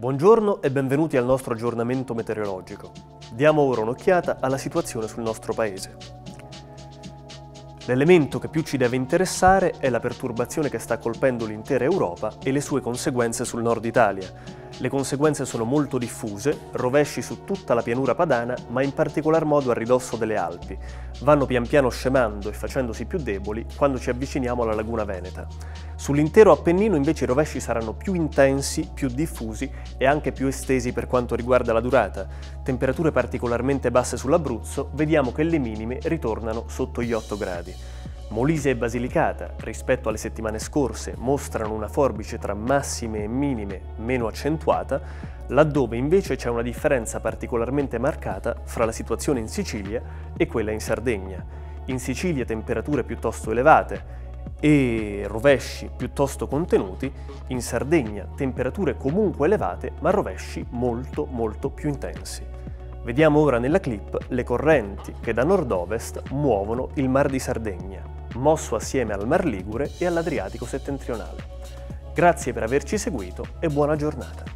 Buongiorno e benvenuti al nostro aggiornamento meteorologico. Diamo ora un'occhiata alla situazione sul nostro paese. L'elemento che più ci deve interessare è la perturbazione che sta colpendo l'intera Europa e le sue conseguenze sul nord Italia. Le conseguenze sono molto diffuse, rovesci su tutta la pianura padana, ma in particolar modo a ridosso delle Alpi. Vanno pian piano scemando e facendosi più deboli quando ci avviciniamo alla laguna veneta. Sull'intero Appennino invece i rovesci saranno più intensi, più diffusi e anche più estesi per quanto riguarda la durata. Temperature particolarmente basse sull'Abruzzo, vediamo che le minime ritornano sotto gli 8 gradi. Molise e Basilicata, rispetto alle settimane scorse, mostrano una forbice tra massime e minime meno accentuata, laddove invece c'è una differenza particolarmente marcata fra la situazione in Sicilia e quella in Sardegna. In Sicilia temperature piuttosto elevate e rovesci piuttosto contenuti, in Sardegna temperature comunque elevate ma rovesci molto più intensi. Vediamo ora nella clip le correnti che da nord-ovest muovono il Mar di Sardegna, mosso assieme al Mar Ligure e all'Adriatico settentrionale. Grazie per averci seguito e buona giornata.